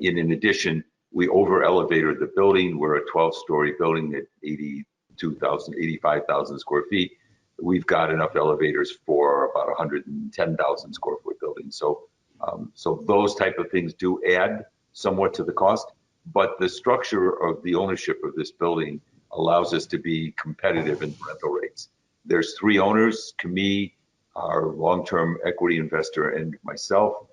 In addition, we over elevated the building. We're a 12-story building at 85,000 square feet. We've got enough elevators for about 110,000 square foot building. So those type of things do add somewhat to the cost, but the structure of the ownership of this building allows us to be competitive in rental rates. There's 3 owners, Camille, our long-term equity investor, and myself.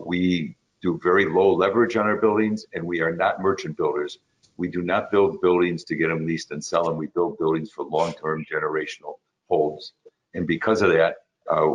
We do very low leverage on our buildings, and we are not merchant builders. We do not build buildings to get them leased and sell them. We build buildings for long-term generational holds. And because of that,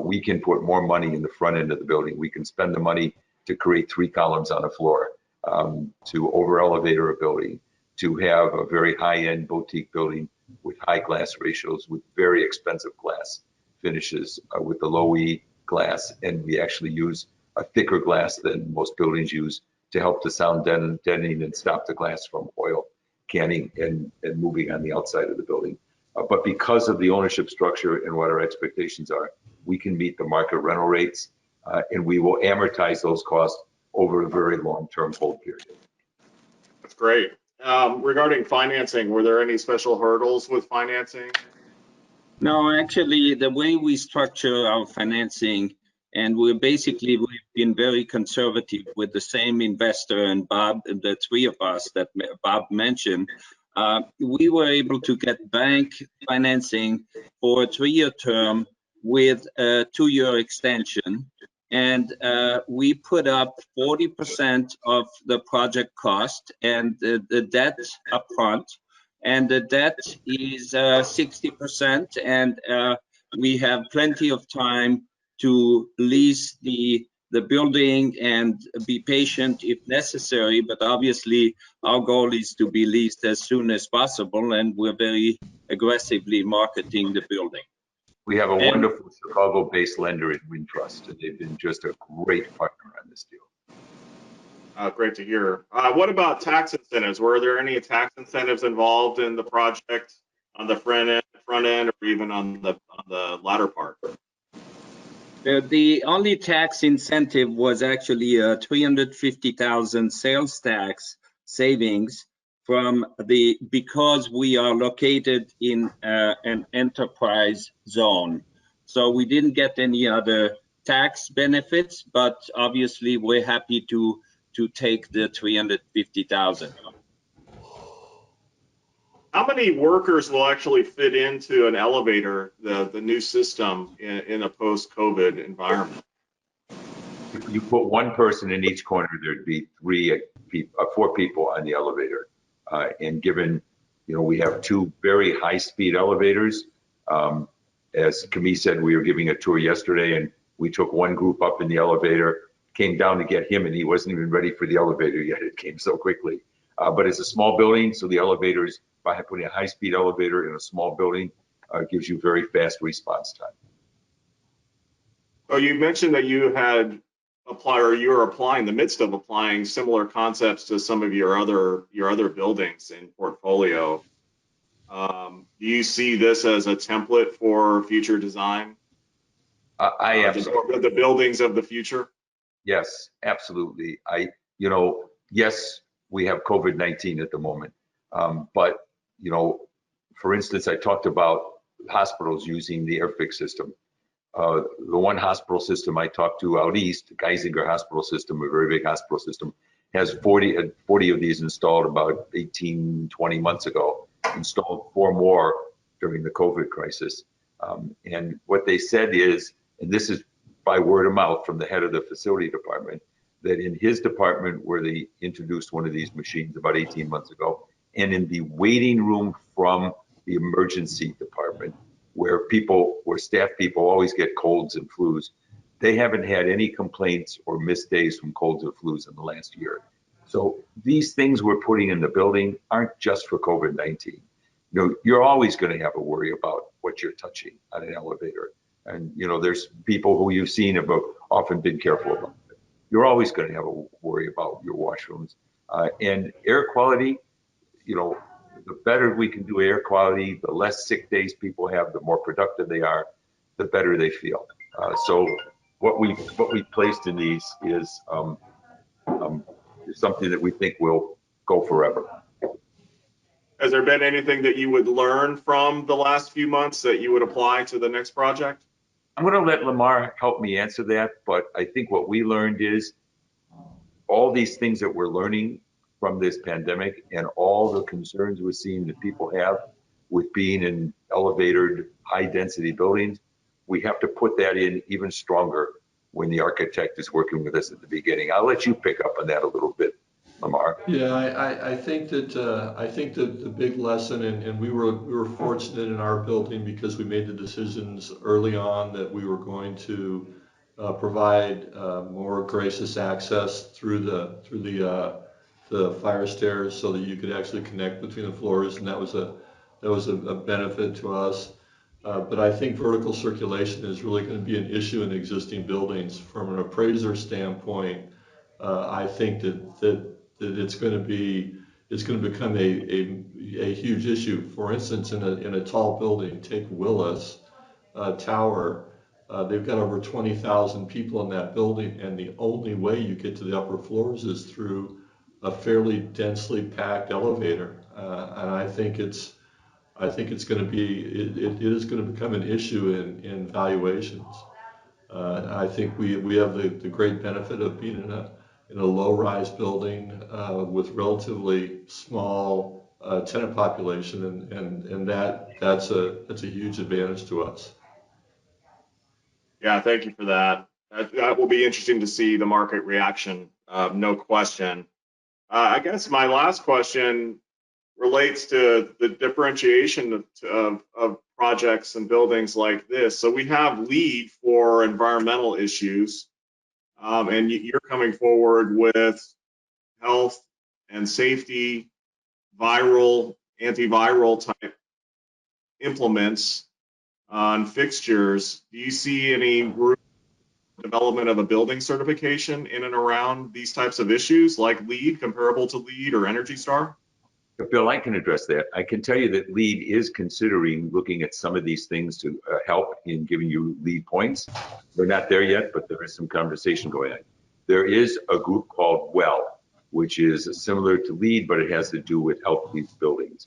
we can put more money in the front end of the building. We can spend the money to create 3 columns on a floor, to over elevator a building, to have a very high-end boutique building with high glass ratios, with very expensive glass finishes, with the low E glass. And we actually use a thicker glass than most buildings use to help the sound deadening and stop the glass from oil canning and moving on the outside of the building. But because of the ownership structure and what our expectations are, we can meet the market rental rates, and we will amortize those costs over a very long-term hold period. That's great. Regarding financing, were there any special hurdles with financing? No, actually, the way we structure our financing, and we've been very conservative with the same investor and Bob, the 3 of us that Bob mentioned. We were able to get bank financing for a 3-year term with a 2-year extension. And we put up 40% of the project cost and the debt upfront. And the debt is 60%, and we have plenty of time to lease the building and be patient if necessary. But obviously, our goal is to be leased as soon as possible, and we're very aggressively marketing the building. We have a wonderful Chicago-based lender in Wintrust, and they've been just a great partner on this deal. Great to hear. What about tax incentives? Were there any tax incentives involved in the project on the front end, or even on the latter part? The only tax incentive was actually a $350,000 sales tax savings because we are located in an enterprise zone. So we didn't get any other tax benefits, but obviously we're happy to take the $350,000. How many workers will actually fit into an elevator, the new system, in a post-COVID environment? If you put 1 person in each corner, there'd be 4 people on the elevator. And given, we have 2 very high-speed elevators. As Camille said, we were giving a tour yesterday, and we took 1 group up in the elevator, came down to get him, and he wasn't even ready for the elevator yet. It came so quickly. But it's a small building, so the elevators, by putting a high-speed elevator in a small building, gives you very fast response time. Oh, you mentioned that you had applied, or you were in the midst of applying similar concepts to some of your other buildings in portfolio. Do you see this as a template for future design? I absolutely. The buildings of the future? Yes, absolutely. Yes, we have COVID-19 at the moment. But, for instance, I talked about hospitals using the AirFix system. The one hospital system I talked to out east, the Geisinger Hospital System, a very big hospital system, has 40 of these installed about 18, 20 months ago, installed 4 more during the COVID crisis. And what they said is, and this is by word of mouth from the head of the facility department, that in his department where they introduced one of these machines about 18 months ago, and in the waiting room from the emergency department, where staff people always get colds and flus, they haven't had any complaints or missed days from colds or flus in the last year. So these things we're putting in the building aren't just for COVID-19. You're always going to have a worry about what you're touching on an elevator. And, there's people who you've seen have often been careful about it. You're always going to have a worry about your washrooms. And air quality, the better we can do air quality, the less sick days people have, the more productive they are, the better they feel. So what we placed in these is something that we think will go forever. Has there been anything that you would learn from the last few months that you would apply to the next project? I'm going to let Lamar help me answer that, but I think what we learned is all these things that we're learning from this pandemic and all the concerns we're seeing that people have with being in elevated, high-density buildings, we have to put that in even stronger when the architect is working with us at the beginning. I'll let you pick up on that a little bit, Lamar. Yeah, I think that the big lesson, and we were fortunate in our building because we made the decisions early on that we were going to provide more gracious access through the fire stairs so that you could actually connect between the floors, and that was a benefit to us. But I think vertical circulation is really going to be an issue in existing buildings. From an appraiser standpoint, I think that it's going to become a huge issue. For instance, in a tall building, take Willis Tower, they've got over 20,000 people in that building, and the only way you get to the upper floors is through a fairly densely packed elevator. And I think it is going to become an issue in valuations. I think we have the great benefit of being in a low-rise building with relatively small tenant population, and that's a huge advantage to us. Yeah, thank you for that. That will be interesting to see the market reaction, no question. I guess my last question relates to the differentiation of projects and buildings like this. So we have LEED for environmental issues, and you're coming forward with health and safety, antiviral type implements on fixtures. Do you see any development of a building certification in and around these types of issues like LEED, comparable to LEED or Energy Star? Bill, I can address that. I can tell you that LEED is considering looking at some of these things to help in giving you LEED points. They're not there yet, but there is some conversation going on. There is a group called WELL, which is similar to LEED, but it has to do with healthy buildings.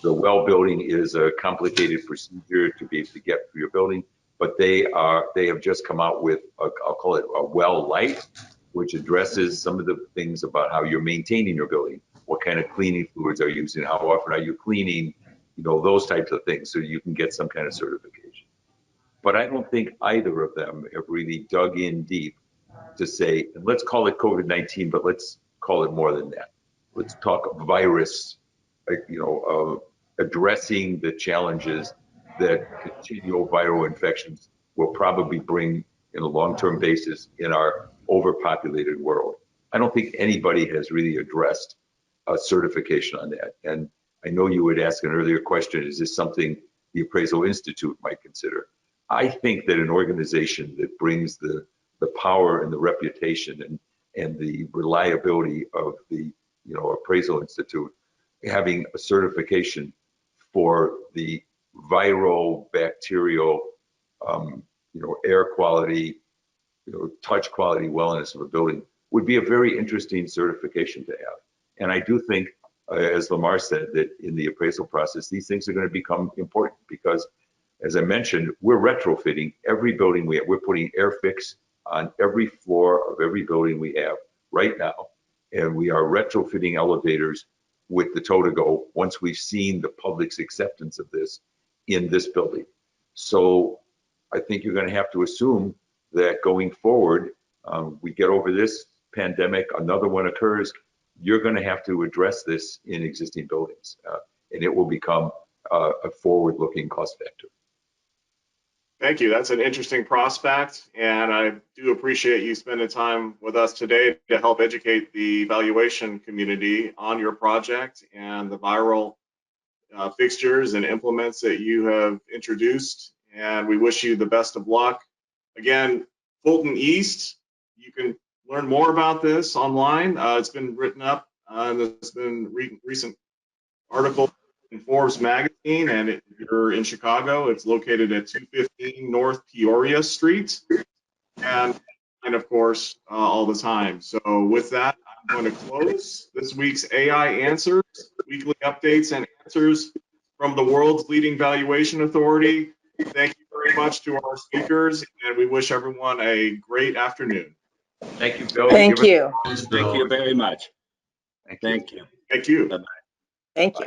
The WELL building is a complicated procedure to be able to get through your building, but they have just come out with, I'll call it a WELL Light, which addresses some of the things about how you're maintaining your building. What kind of cleaning fluids are you using? How often are you cleaning? Those types of things, so you can get some kind of certification. But I don't think either of them have really dug in deep to say, let's call it COVID-19, but let's call it more than that. Let's talk virus, addressing the challenges that continual viral infections will probably bring in a long-term basis in our overpopulated world. I don't think anybody has really addressed a certification on that. And I know you would ask an earlier question, is this something the Appraisal Institute might consider? I think that an organization that brings the power and the reputation and the reliability of the Appraisal Institute, having a certification for the viral, bacterial, air quality, touch quality, wellness of a building would be a very interesting certification to have. And I do think, as Lamar said, that in the appraisal process, these things are going to become important because, as I mentioned, we're retrofitting every building we have. We're putting AirFix on every floor of every building we have right now. And we are retrofitting elevators with the toe to go once we've seen the public's acceptance of this in this building. So I think you're going to have to assume that going forward, we get over this pandemic, another one occurs, you're going to have to address this in existing buildings, and it will become a forward-looking cost factor. Thank you. That's an interesting prospect, and I do appreciate you spending time with us today to help educate the valuation community on your project and the viral fixtures and implements that you have introduced. And we wish you the best of luck. Again, Fulton East, you can learn more about this online. It's been written up, and there's been recent article in Forbes magazine, and if you're in Chicago, it's located at 215 North Peoria Street, and of course, all the time. So with that, I'm going to close this week's AI Answers, weekly updates and answers from the world's leading valuation authority. Thank you very much to our speakers, and we wish everyone a great afternoon. Thank you, Bill. Thank you. Thank you very much. Thank you. Thank you. Thank you. Bye-bye. Thank you.